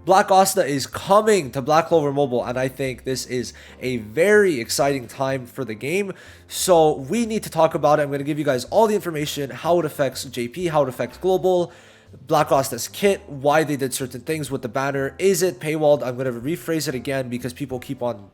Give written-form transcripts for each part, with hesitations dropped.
B.Asta is coming to Black Clover Mobile, and I think this is a very exciting time for the game. So we need to talk about it. I'm going to give you guys all the information, how it affects JP, how it affects Global, B.Asta's kit, why they did certain things with the banner. Is it paywalled? I'm going to rephrase it again because people keep on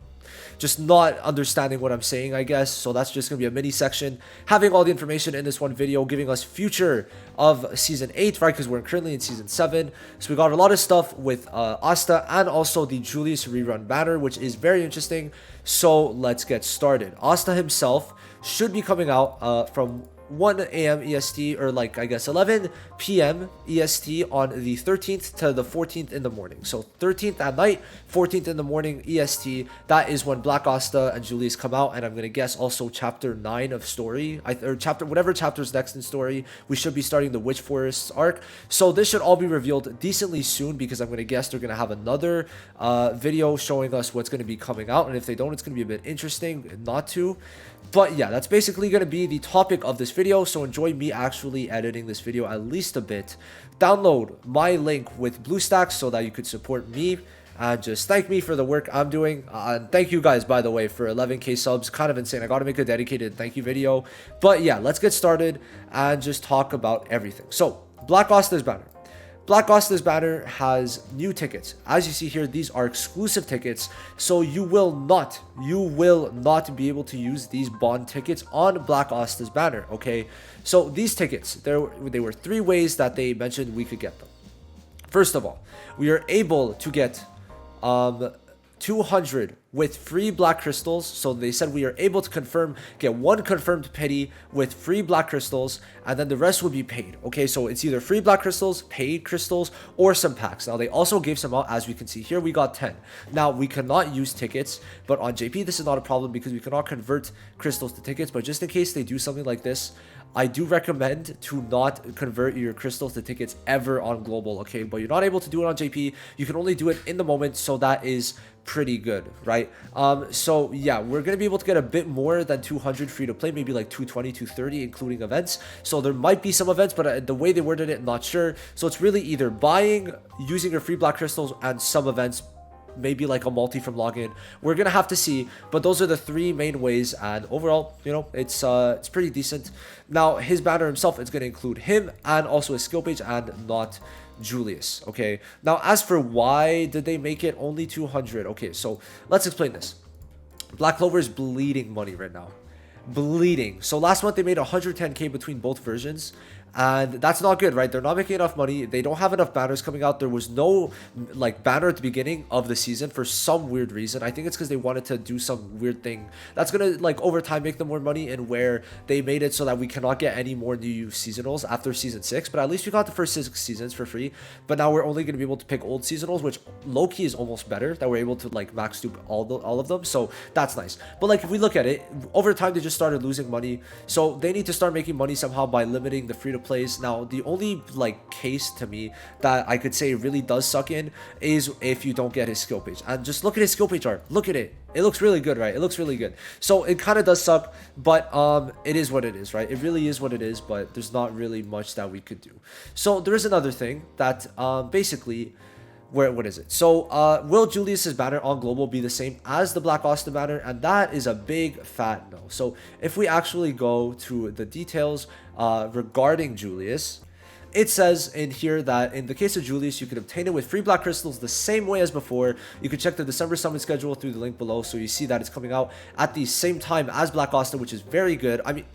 just not understanding what I'm saying, I guess. So that's just gonna be a mini section, having all the information in this one video, giving us future of season 8, right? Because we're currently in season 7. So we got a lot of stuff with Asta and also the Julius rerun banner, which is very interesting. So let's get started. Asta himself should be coming out from 1 a.m. EST, or like I guess 11 p.m. EST on the 13th to the 14th in the morning. So 13th at night, 14th in the morning EST. That is when B.Asta and Julius come out, and I'm gonna guess also chapter 9 of story, or chapter whatever chapter's next in story. We should be starting the Witch Forests arc. So this should all be revealed decently soon, because I'm gonna guess they're gonna have another video showing us what's gonna be coming out, and if they don't, it's gonna be a bit interesting not to. But yeah, that's basically going to be the topic of this video, so enjoy me actually editing this video at least a bit. Download my link with BlueStacks so that you could support me and just thank me for the work I'm doing. And thank you guys, by the way, for 11k subs. Kind of insane. I got to make a dedicated thank you video. But yeah, let's get started and just talk about everything. So, B.Asta's banner. B.Asta's banner has new tickets. As you see here, these are exclusive tickets, so you will not be able to use these bond tickets on B.Asta's banner, okay? So these tickets, there were 3 ways that they mentioned we could get them. First of all, we are able to get 200 with free black crystals. So they said we are able to get 1 confirmed pity with free black crystals, and then the rest will be paid. Okay, so it's either free black crystals, paid crystals, or some packs. Now they also gave some out. As we can see here, we got 10. Now we cannot use tickets, but on JP this is not a problem because we cannot convert crystals to tickets. But just in case they do something like this, I do recommend to not convert your crystals to tickets ever on global, okay? But you're not able to do it on JP. You can only do it in the moment, so that is pretty good, right? So yeah, we're gonna be able to get a bit more than 200 free to play, maybe like 220, 230, including events. So there might be some events, but the way they worded it, not sure. So it's really either buying, using your free black crystals, and some events, maybe like a multi from login. We're gonna have to see, but those are the 3 main ways, and overall, you know, it's pretty decent. Now his banner himself is gonna include him and also his skill page, and not Julius. Okay, now as for why did they make it only 200, okay, so let's explain this. Black Clover is bleeding money right now, bleeding. So last month they made 110k between both versions, and that's not good, right? They're not making enough money. They don't have enough banners coming out. There was no like banner at the beginning of the season for some weird reason. I think it's because they wanted to do some weird thing that's gonna like over time make them more money, and where they made it so that we cannot get any more new seasonals after season 6. But at least we got the first 6 seasons for free. But now we're only gonna be able to pick old seasonals, which low-key is almost better, that we're able to like max dupe all of them. So that's nice. But like if we look at it, over time they just started losing money. So they need to start making money somehow by limiting the free to plays. Now the only like case to me that I could say really does suck in is if you don't get his skill page. And just look at his skill page art, look at it, it looks really good, right? It looks really good. So it kind of does suck, but it is what it is, right? It really is what it is, but there's not really much that we could do. So there is another thing that basically, what is it? So will Julius's banner on global be the same as the B.Asta banner? And that is a big fat no. So if we actually go to the details regarding Julius, it says in here that in the case of Julius, you can obtain it with free black crystals the same way as before. You can check the December summon schedule through the link below, so you see that it's coming out at the same time as B.Asta, which is very good. I mean,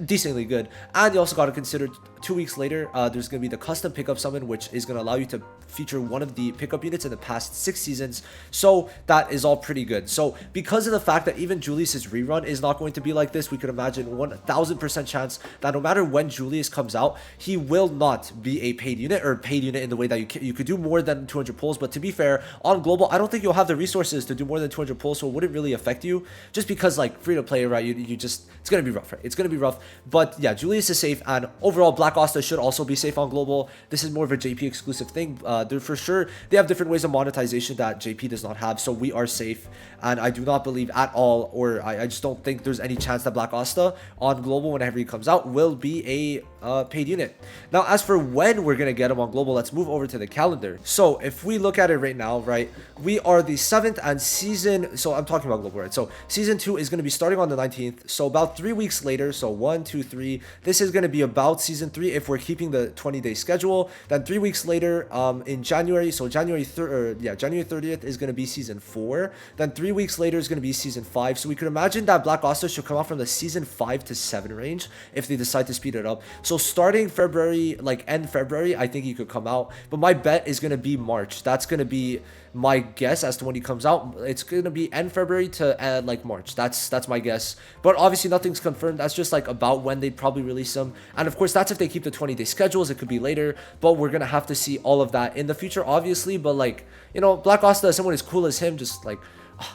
decently good. And you also got to consider 2 weeks later, there's going to be the custom pickup summon, which is going to allow you to feature one of the pickup units in the past 6 seasons. So that is all pretty good. So because of the fact that even Julius's rerun is not going to be like this, we could imagine 1000% chance that no matter when Julius comes out, he will not be a paid unit, or paid unit in the way that you could do more than 200 pulls. But to be fair, on global, I don't think you'll have the resources to do more than 200 pulls, so it wouldn't really affect you, just because like free to play, right? You just, it's gonna be rough, right? It's gonna be rough. But yeah, Julius is safe, and overall Black Asta should also be safe on global. This is more of a JP exclusive thing. They're for sure, they have different ways of monetization that JP does not have, so we are safe. And I do not believe at all, or I just don't think there's any chance that Black Asta on global, whenever he comes out, will be a paid unit. Now, as for when we're gonna get him on global, let's move over to the calendar. So if we look at it right now, right, we are the 7th, and season, so I'm talking about global, right? So season 2 is going to be starting on the 19th, so about 3 weeks later. So 1, 2, 3, this is going to be about season 3 if we're keeping the 20-day schedule. Then 3 weeks later, in January, so January 30th is going to be season 4. Then 3 weeks later is going to be season 5. So we could imagine that Black Asta should come out from the season 5 to 7 range if they decide to speed it up. So starting February, like end February, I think he could come out, but my bet is going to be March. That's going to be my guess as to when he comes out. It's gonna be end February to like March. That's my guess, but obviously nothing's confirmed. That's just like about when they'd probably release them, and of course that's if they keep the 20-day schedules. It could be later, but we're gonna have to see all of that in the future, obviously. But like, you know, Black Asta, someone as cool as him, just like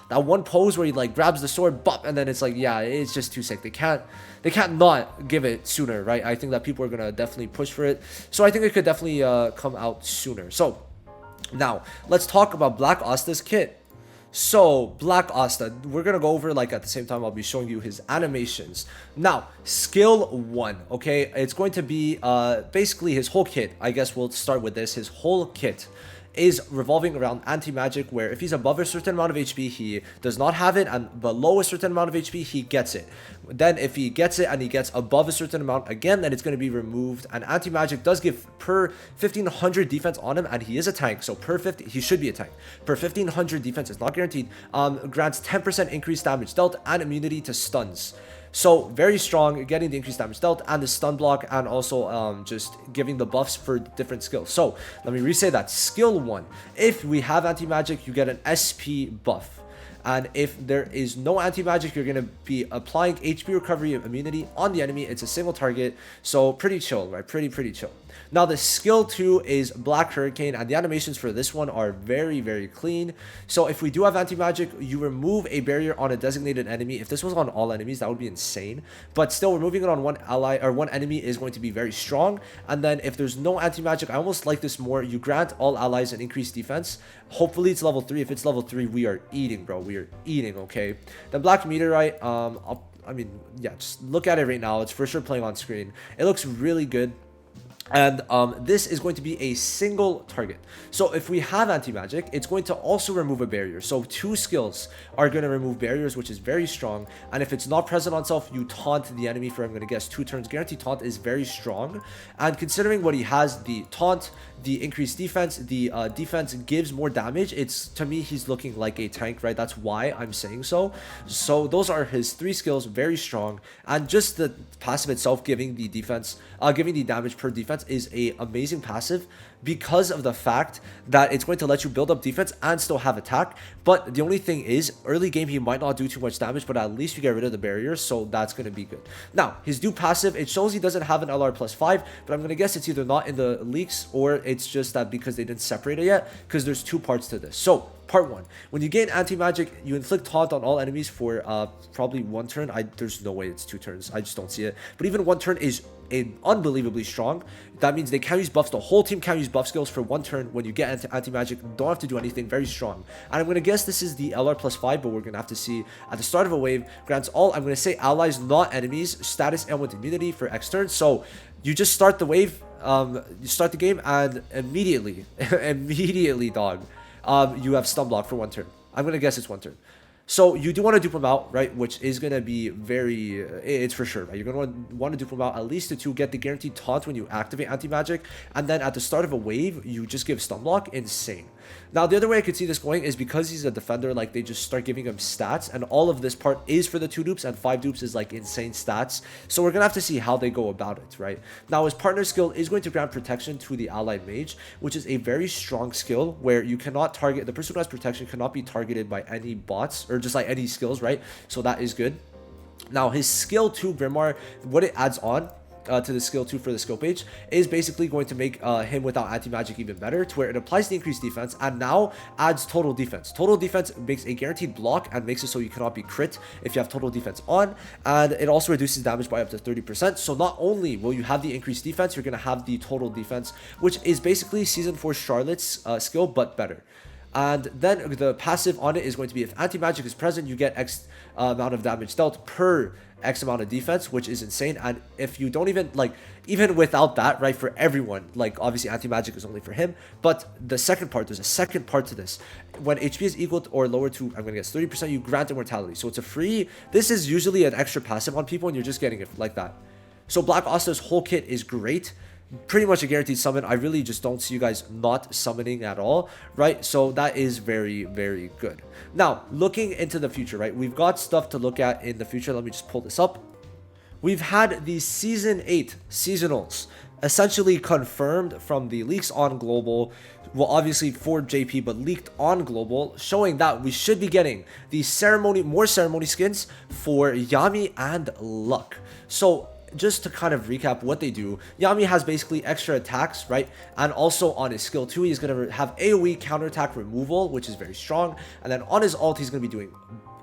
that one pose where he like grabs the sword, bop, and then it's like, yeah, it's just too sick. They can't not give it sooner, right? I think that people are gonna definitely push for it, so I think it could definitely come out sooner. So now let's talk about Black Asta's kit. So Black Asta, we're gonna go over, like, at the same time I'll be showing you his animations. Now, skill 1, okay, it's going to be basically his whole kit. I guess we'll start with this. His whole kit is revolving around anti-magic, where if he's above a certain amount of HP, he does not have it, and below a certain amount of HP, he gets it. Then if he gets it and he gets above a certain amount again, then it's going to be removed. And anti-magic does give per 1500 defense on him, and he is a tank, so per 50, he should be a tank. Per 1500 defense is not guaranteed. Grants 10% increased damage dealt and immunity to stuns. So very strong, getting the increased damage dealt and the stun block, and also just giving the buffs for different skills. So let me re-say that. Skill 1, if we have anti-magic, you get an SP buff. And if there is no anti-magic, you're going to be applying HP recovery and immunity on the enemy. It's a single target, so pretty chill, right? Pretty chill. Now the skill 2 is Black Hurricane, and the animations for this one are very clean. So if we do have anti-magic, you remove a barrier on a designated enemy. If this was on all enemies, that would be insane, but still removing it on one ally or one enemy is going to be very strong. And then if there's no anti-magic, I almost like this more. You grant all allies an increased defense. Hopefully it's level 3. If it's level 3, we are eating, bro. We are eating. Okay, then Black Meteorite, I mean, yeah, just look at it right now. It's for sure playing on screen. It looks really good. And this is going to be a single target. So if we have anti-magic, it's going to also remove a barrier. So 2 skills are going to remove barriers, which is very strong. And if it's not present on self, you taunt the enemy for, I'm going to guess, 2 turns. Guaranteed taunt is very strong. And considering what he has, the taunt, the increased defense, the defense gives more damage. It's, to me, he's looking like a tank, right? That's why I'm saying so. So those are his 3 skills, very strong. And just the passive itself, giving the defense, giving the damage per defense, is a amazing passive, because of the fact that it's going to let you build up defense and still have attack. But the only thing is, early game he might not do too much damage, but at least you get rid of the barriers, so that's going to be good. Now his dupe passive, it shows he doesn't have an LR plus 5, but I'm going to guess it's either not in the leaks, or it's just that because they didn't separate it yet, because there's 2 parts to this. So part 1, when you gain anti-magic, you inflict taunt on all enemies for probably 1 turn. There's no way it's 2 turns. I just don't see it. But even 1 turn is unbelievably strong. That means they can use buffs. The whole team can use buff skills for 1 turn. When you get anti-magic, don't have to do anything. Very strong. And I'm going to guess this is the LR plus 5, but we're going to have to see. At the start of a wave, grants all, I'm going to say, allies, not enemies, status and with immunity for X turns. So you just start the wave, you start the game, and immediately, dog, you have stun block for 1 turn. I'm going to guess it's 1 turn. So you do want to dupe them out, right? Which is going to be very, it's for sure, right? You're going to want to dupe them out at least to get the guaranteed taunt when you activate anti-magic. And then at the start of a wave, you just give stun block. Insane. Now, the other way I could see this going is because he's a defender, like, they just start giving him stats. And all of this part is for the 2 dupes, and 5 dupes is, like, insane stats. So we're going to have to see how they go about it, right? Now, his partner skill is going to grant protection to the allied mage, which is a very strong skill where you cannot target, the person who has protection cannot be targeted by any bots or just like any skills, right? So that is good. Now, his skill 2 Grimoire, what it adds on to the skill 2 for the skill page is basically going to make him without anti-magic even better, to where it applies the increased defense and now adds total defense. Total defense makes a guaranteed block and makes it so you cannot be crit if you have total defense on, and it also reduces damage by up to 30%. So not only will you have the increased defense, you're going to have the total defense, which is basically Season 4 Charlotte's skill, but better. And then the passive on it is going to be, if anti-magic is present, you get X amount of damage dealt per X amount of defense, which is insane. And if you don't even, like, even without that, right, for everyone, like, obviously anti-magic is only for him, but the second part, there's a second part to this. When HP is equal to or lower to, I'm gonna guess, 30%, you grant immortality. So it's a free, this is usually an extra passive on people, and you're just getting it like that. So B.Asta's whole kit is great. Pretty much a guaranteed summon. I really just don't see you guys not summoning at all, right? So that is very, very good. Now, looking into the future, right? We've got stuff to look at in the future. Let me just pull this up. We've had the Season 8 seasonals essentially confirmed from the leaks on Global. Well, obviously for JP, but leaked on Global, showing that we should be getting the more ceremony skins for Yami and Luck. So just to kind of recap what they do, Yami has basically extra attacks, right? And also on his skill 2, he's going to have AoE counterattack removal, which is very strong. And then on his ult, he's going to be doing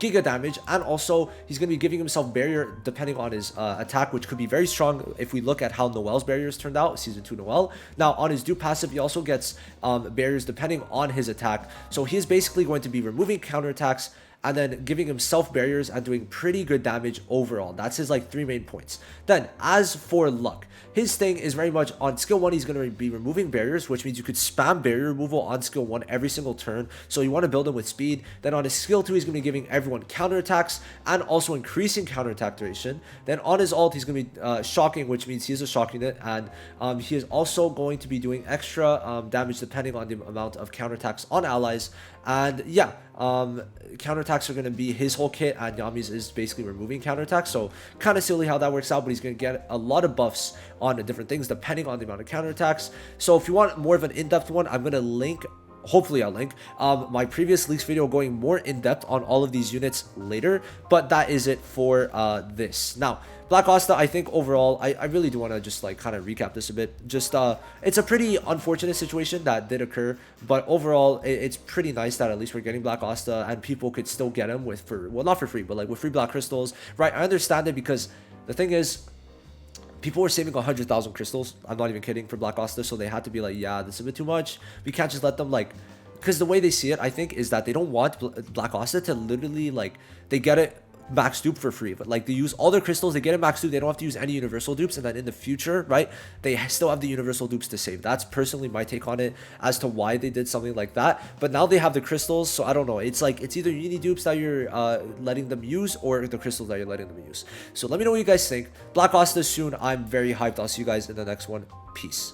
giga damage, and also he's going to be giving himself barrier depending on his attack, which could be very strong if we look at how Noel's barriers turned out, Season 2 Noel. Now on his dupe passive, he also gets barriers depending on his attack, so he's basically going to be removing counterattacks and then giving himself barriers and doing pretty good damage overall. That's his like 3 main points. Then as for Luck, his thing is very much on skill 1, he's going to be removing barriers, which means you could spam barrier removal on skill 1 every single turn, so you want to build him with speed. Then on his skill 2, he's going to be giving everyone counterattacks and also increasing counterattack duration. Then on his ult, he's going to be shocking, which means he is a shocking it, and he is also going to be doing extra damage depending on the amount of counterattacks on allies. And yeah, counterattacks are going to be his whole kit, and Yami's is basically removing counterattacks. So kind of silly how that works out, but he's going to get a lot of buffs on the different things depending on the amount of counterattacks. So if you want more of an in-depth one, I'm going to link, hopefully I'll link my previous leaks video going more in depth on all of these units later, but that is it for this. Now B.Asta, I think overall, I really do want to just like kind of recap this a bit. Just it's a pretty unfortunate situation that did occur, but overall it's pretty nice that at least we're getting B.Asta and people could still get him with, well, not for free, but like with free black crystals, right? I understand it, because the thing is, people were saving 100,000 crystals. I'm not even kidding, for B.Asta, so they had to be like, yeah, this is a bit too much. We can't just let them, like, because the way they see it, I think, is that they don't want B.Asta to literally, like, they get it max dupe for free, but like they use all their crystals, they get it max dupe, they don't have to use any universal dupes, and then in the future, right, they still have the universal dupes to save. That's personally my take on it as to why they did something like that. But now they have the crystals, so I don't know, it's like it's either uni dupes that you're letting them use, or the crystals that you're letting them use. So let me know what you guys think. B.Asta soon. I'm very hyped. I'll see you guys in the next one. Peace.